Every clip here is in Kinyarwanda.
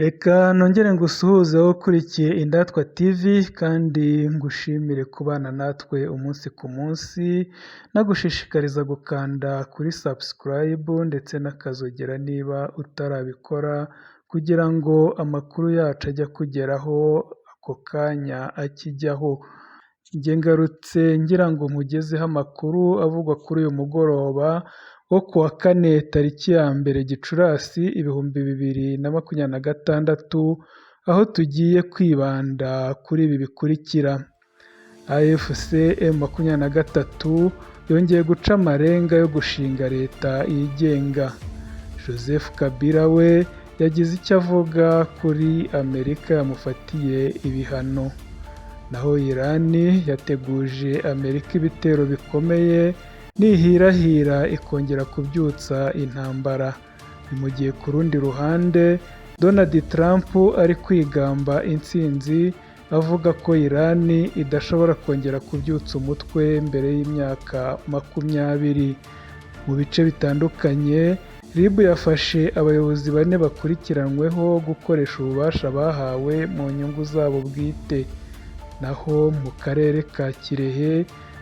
Reka nongere ngusuhuze wowe ukurikiye Indatwa TV kandi ngushimire kubana natwe umunsi ku munsi, nagushishikariza gukanda kuri subscribe ndetse n'akazogera niba utarabikora kugira ngo amakuru yacu ajye akugeraho ako kanya akijyaho. Njye ngarutse ngira ngo nkugezeho amakuru avugwa kuri uyu mugoroba wo ku wa kane tariki ya mbere Gicurasi 2026, aho tugiye kwibanda kuri ibi bikurikira. AFC M23 yongeye guca amarenga yo gushinga leta yigenga. Joseph Kabila we yagize icyo avuga kuri Amerika yamufatiye ibihano. Naho Iran yateguje Amerika ibitero bikomeye nihirahira ikongera kubyutsa intambara. Ni mu gihe ku rundi ruhande Donald Trump ari kwigamba intsinzi avuga ko Iran idashobora kongera kubyutsa umutwe mbere y'imyaka 20. Mu bice bitandukanye RIB yafashe abayobozi 4 bakurikiranyweho gukoresha ububasha bahawe mu nyungu zabo bwite. Naho mu karere ka Kirehe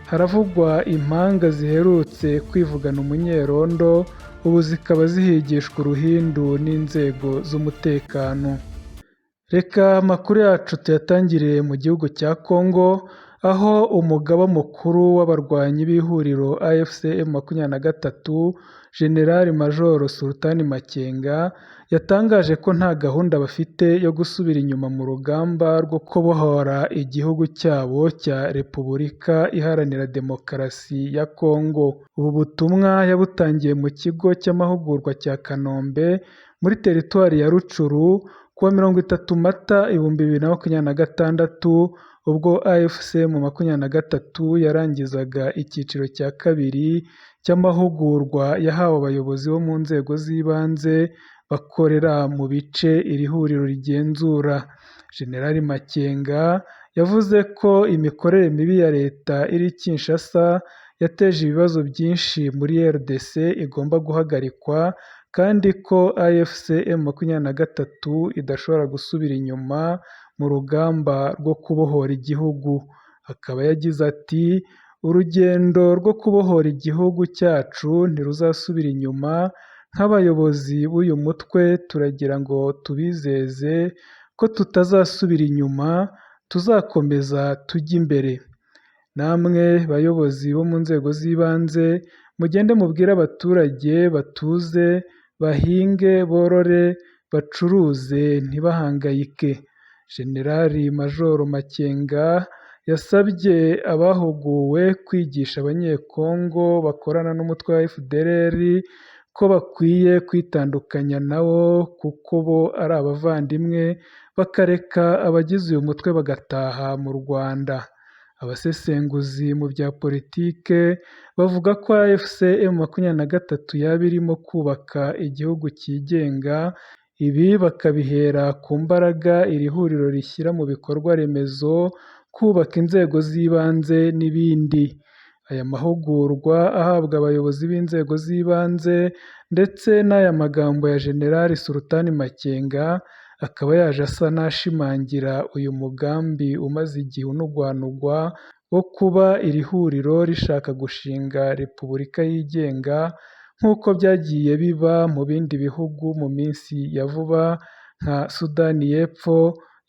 haravugwa impanga ziherutse kwivugana umunyerondo, ubu zikaba zihigishwa uruhindu n'inzego z'umutekano. Reka amakuru yacu tuyatangiriye mu gihugu cya Congo, aho umugaba mukuru w'abarwanyi b'ihuriro AFC M23 General Major Sultan Makenga yatangaje ko nta gahunda bafite yo gusubira inyuma mu rugamba rwo kubohora igihugu cyabo cya Repubulika Iharanira Demokarasi ya Congo. Ubu butumwa yabutangiye mu kigo cy'amahugurwa cya Kanombe muri teritwari ya Rucuru kuwa 30 Mata 2026, ubwo AFC M23 yarangizaga icyiciro cya kabiri cy'amahugurwa yahawe abayobozi bo mu nzego z'ibanze bakorera mu bice iri huriro rigenzura. General Makenga yavuze ko imikorere mibi ya leta iri Kinshasa yateje ibibazo byinshi muri RDC igomba guhagarikwa, kandi ko AFC M23 idashobora gusubira inyuma mu rugamba rwo kubohora igihugu. Akaba yagize ati urugendo rwo kubohora igihugu cyacu ntiruzasubira inyuma. Nk'abayobozi b'uyu mutwe turagira ngo tubizeze ko tutazasubira inyuma, tuzakomeza tujya imbere. Namwe bayobozi bo mu nzego z'ibanze mugende mubwire abaturage batuze, bahinge, borore, bacuruze, ntibahangayike. General Major Makenga yasabye abahuguwe kwigisha abanyekongo bakorana n'umutwe wa FDLR ko bakwiye kwitandukanya nawo kuko bo ari abavandimwe, bakareka abagize uyu mutwe bagataha mu Rwanda. Abasesenguzi mu bya politike bavuga ko AFC M23 yaba irimo kubaka igihugu cyigenga, ibi bakabihera ku mbaraga iri huriro rishyira mu bikorwa remezo, kubaka inzego z'ibanze n'ibindi. Aya mahugurwa ahabwa abayobozi b'inzego z'ibanze ndetse n'aya magambo ya General Sultan Makenga akaba yaje asa n'ashimangira uyu mugambi umaze igihe unugwanugwa wo kuba iri huriro rishaka gushinga repubulika yigenga nk'uko byagiye biba mu bindi bihugu mu minsi ya vuba, nka Sudani y'Epfo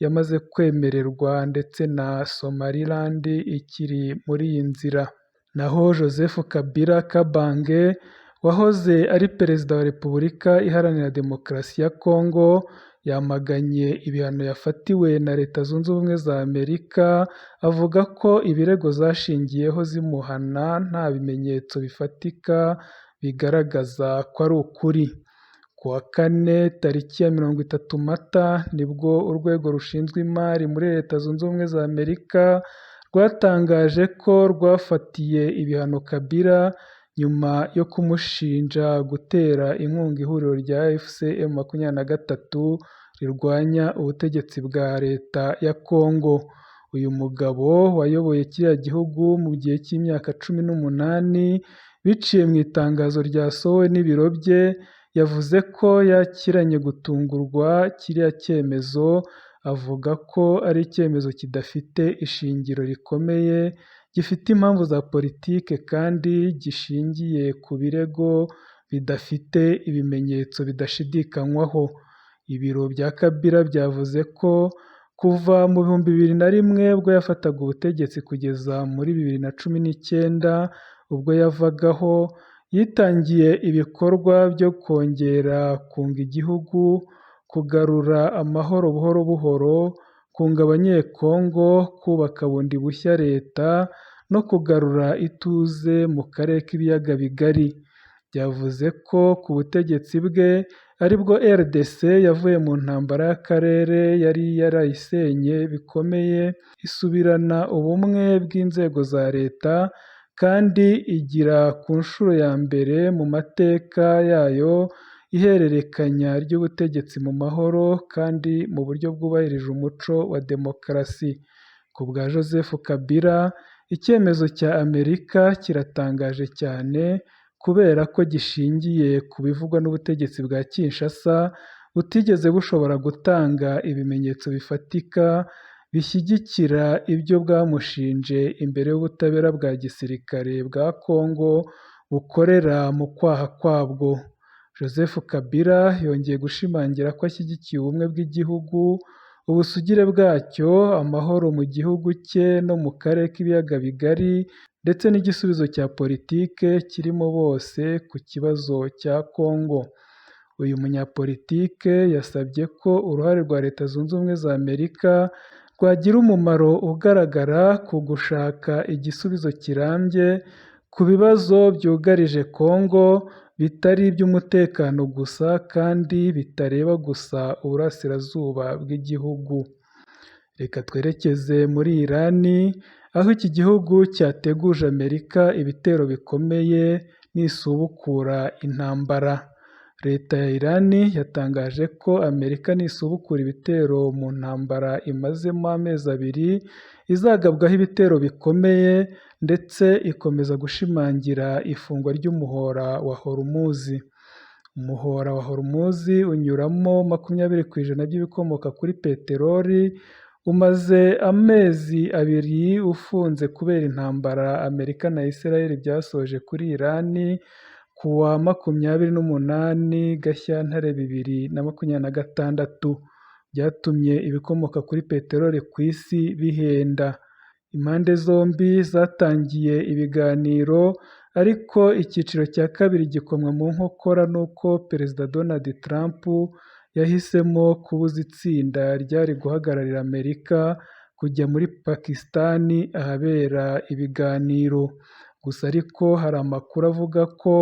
yamaze kwemererwa ndetse na Somaliland ikiri muri iyi nzira. Naho Joseph Kabila Kabange wahoze ari perezida wa Repubulika Iharanira Demokarasi ya Congo yamaganye ibihano yafatiwe na Leta Zunze Ubumwe za Amerika, avuga ko ibirego zashingiyeho zimuhana nta bimenyetso bifatika bigaragaza ko ari ukuri. Ku wa kane tariki ya 30 Mata nibwo urwego rushinzwe imari muri Leta Zunze Ubumwe za Amerika rwatangaje ko rwafatiye ibihano Kabila nyuma yo kumushinja gutera inkunga ihuriro rya AFC M23 rirwanya ubutegetsi bwa leta ya Congo. Uyu mugabo wayoboye kiriya gihugu mu gihe cy'imyaka 18 biciye mu itangazo ryasohowe n'ibiro bye yavuze ko yakiranye gutungurwa kiriya cyemezo, avuga ko ari icyemezo kidafite ishingiro rikomeye, gifite impamvu za politike kandi gishingiye ku birego bidafite ibimenyetso bidashidikanywaho. Ibiro bya Kabila byavuze ko kuva mu 2001 ubwo yafataga ubutegetsi kugeza muri 2019 ubwo yavagaho, yitangiye ibikorwa byo kongera kunga igihugu, kugarura amahoro buhoro buhoro, kunga Abanyekongo, kubaka bundi bushya leta no kugarura ituze mu karere k'ibiyaga bigari. Byavuze ko ku butegetsi bwe aribwo RDC yavuye mu ntambara y'akarere yari yarayisenye bikomeye, isubirana ubumwe bw'inzego za leta kandi igira ku nshuro ya mbere mu mateka yayo ihererekanya ry'ubutegetsi mu mahoro kandi mu buryo bwubahirije umuco wa demokarasi. Ku bwa Joseph Kabila, icyemezo cya Amerika kiratangaje cyane kubera ko gishingiye ku bivugwa n'ubutegetsi bwa Kinshasa butigeze bushobora gutanga ibimenyetso bifatika bishyigikira ibyo bwamushinje imbere y'ubutabera bwa gisirikare bwa Kongo bukorera mu kwaha kwabwo. Joseph Kabila yongeye gushimangira ko ashyigikiye ubumwe bw'igihugu, ubusugire bwacyo, amahoro mu gihugu cye no mu karere k'ibiyaga bigari ndetse n'igisubizo cya politike kirimo bose ku kibazo cya Kongo. Uyu munyapolitike yasabye ko uruhare rwa Leta Zunze Ubumwe za Amerika rwagira umumaro ugaragara ku gushaka igisubizo kirambye ku bibazo byugarije Kongo, bitari iby'umutekano gusa kandi bitareba gusa uburasirazuba bw'igihugu. Reka twerekeze muri Irani, aho iki gihugu cyateguje Amerika ibitero bikomeye nisubukura intambara. Leta ya Irani yatangaje ko Amerika nisubukura ibitero mu ntambara imazemo amezi 2, izagabwaho ibitero bikomeye ndetse ikomeza gushimangira ifungwa ry'umuhora wa Hormuz. Umuhora wa Hormuz unyuramo 20% by'ibikomoka kuri peteroli, umaze amezi 2 ufunze kubera intambara Amerika na Israel byasoje kuri Irani ku wa 28 Gashyantare 2026, byatumye ibikomoka kuri peteroli ku isi bihenda. Impande zombi zatangiye ibiganiro ariko icyiciro cya kabiri gikomwa mu nkokora n'uko Perezida Donald Trump yahisemo kubuza itsinda ryari guhagararira Amerika kujya muri Pakisitani ahabera ibiganiro. Gusa ariko hari amakuru avuga ko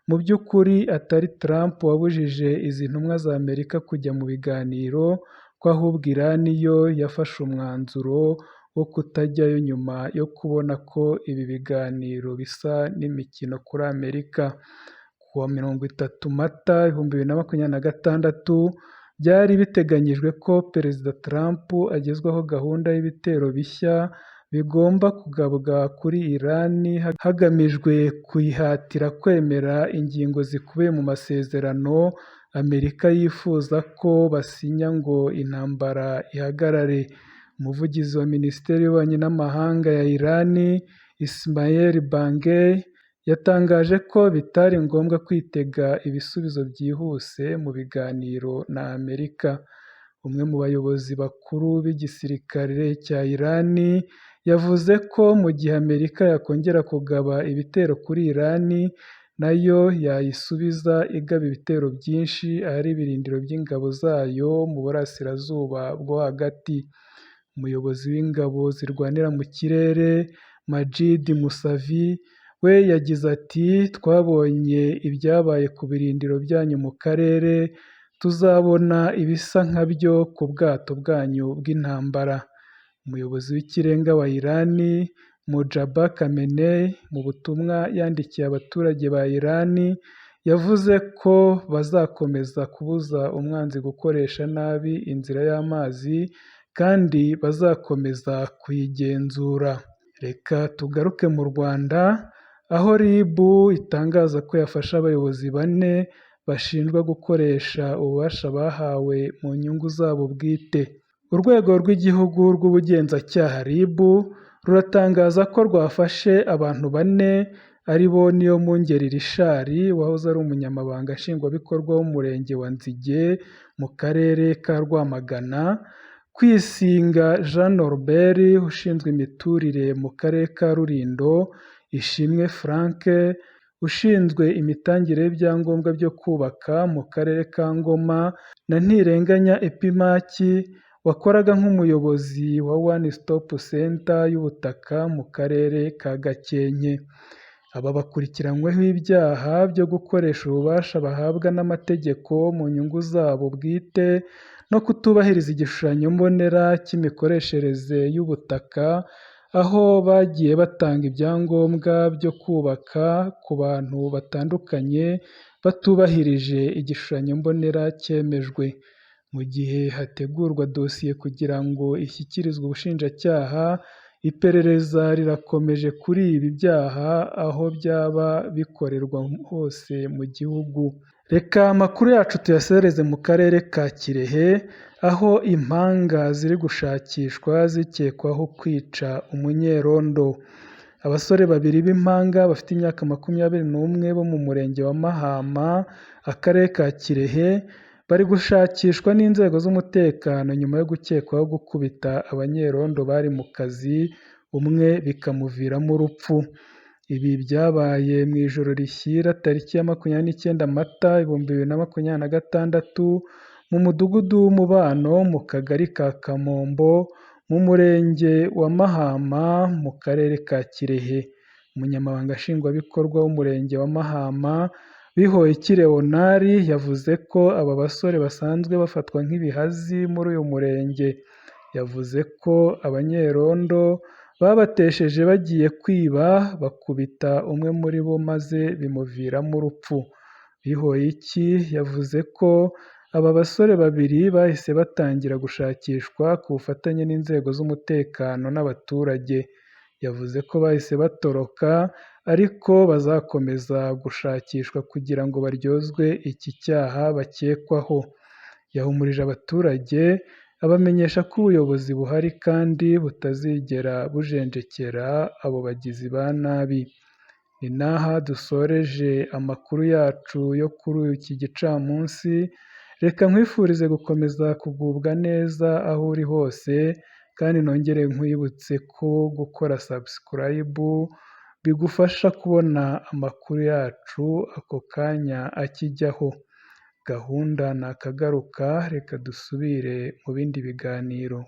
mu by'ukuri atari Trump wabujije izi ntumwa za Amerika kujya mu biganiro, ko ahubwo Irani yo yafashe umwanzuro wo kutajyayo nyuma yo kubona ko ibi biganiro bisa n'imikino kuri Amerika. Ku wa 30 Mata 2026 byari biteganyijwe ko Perezida Trump agezwaho gahunda y'ibitero bishya bigomba kugabwa kuri Irani hagamijwe kuyihatira kwemera ingingo zikubiye mu masezerano Amerika yifuza ko basinya ngo intambara ihagarare. Umuvugizi wa Minisiteri y'Ububanyi n'Amahanga ya Irani, Ismail Bangei, yatangaje ko bitari ngombwa kwitega ibisubizo byihuse mu biganiro na Amerika. Umwe mu bayobozi bakuru b'igisirikare cya Irani yavuze ko mu gihe Amerika yakongera kugaba ibitero kuri Irani, nayo yayisubiza igaba ibitero byinshi ahari ibirindiro by'ingabo zayo mu burasirazuba bwo hagati. Umuyobozi w'ingabo zirwanira mu kirere Majid Musavi we yagize ati "Twabonye ibyabaye ku birindiro byanyu mu karere, tuzabona ibisa nkabyo ku bwato bwanyu bw'intambara." Umuyobozi w'ikirenga wa Irani Mujtaba Khamenei mu butumwa yandikiye abaturage ba Irani yavuze ko bazakomeza kubuza umwanzi gukoresha nabi inzira y'amazi kandi bazakomeza kuyigenzura. Reka tugaruke mu Rwanda, aho RIB itangaza ko yafashe abayobozi 4 bashinjwa gukoresha ububasha bahawe mu nyungu zabo bwite. Urwego rw'igihugu rw'ubugenzacyaha RIB ruratangaza ko rwafashe abantu bane ari bo Niyomwungeri Richard wahoze ari umunyamabanga nshingwabikorwa w'umurenge wa Nzige mu karere ka Rwamagana, Kwisinga Jean Norbert ushinzwe imiturire mu karere ka Rulindo, Ishimwe Frank ushinzwe imitangire y'ibyangombwa byo kubaka mu karere ka Ngoma na Ntirenganya Epimaki wakoraga nk'umuyobozi wa One Stop Center y'ubutaka mu karere ka Gakenke. Aba bakurikiranyweho ibyaha byo gukoresha ububasha bahabwa n'amategeko mu nyungu zabo bwite no kutubahiriza igishushanyo mbonera cy'imikoreshereze y'ubutaka, aho bagiye batanga ibyangombwa byo kubaka ku bantu batandukanye batubahirije igishushanyo mbonera cyemejwe. Mu gihe hategurwa dosiye kugira ngo ishyikirizwe ubushinjacyaha, iperereza rirakomeje kuri ibi byaha aho byaba bikorerwa hose mu gihugu. Reka amakuru yacu tuyasoreze mu karere ka Kirehe, aho impanga ziri gushakishwa zikekwaho kwica umunyerondo. Abasore babiri b'impanga bafite imyaka 21 bo mu murenge wa Mahama, akarere ka Kirehe, bari gushakishwa n'inzego z'umutekano nyuma yo gukekwaho gukubita abanyerondo bari mu kazi, umwe bikamuviramo urupfu. Ibi byabaye mu ijoro rishyira tariki ya 29 Mata 2026 mu mudugudu w'Umubano mu kagari ka Kamombo mu murenge wa Mahama mu karere ka Kirehe. Umunyamabanga nshingwabikorwa w'umurenge wa Mahama Bihoyiki Leonard yavuze ko aba basore basanzwe bafatwa nk'ibihazi muri uyu murenge. Yavuze ko abanyerondo babatesheje bagiye kwiba bakubita umwe muri bo maze bimuviramo urupfu. Bihoyiki yavuze ko aba basore babiri bahise batangira gushakishwa ku bufatanye n'inzego z'umutekano n'abaturage. Yavuze ko bahise batoroka ariko bazakomeza gushakishwa kugira ngo baryozwe iki cyaha bakekwaho. Yahumurije abaturage abamenyesha ko ubuyobozi buhari kandi butazigera bujenjekera abo bagizi ba nabi. Ni n'aha dusoreje amakuru yacu yo kuri iki gicamunsi. Reka nkwifurize gukomeza kugubwa neza aho uri hose, kandi nongere nkwibutse ko gukora subscribe bigufasha kubona amakuru yacu ako kanya akijyaho. Gahunda ni akagaruka, reka dusubire mu bindi biganiro.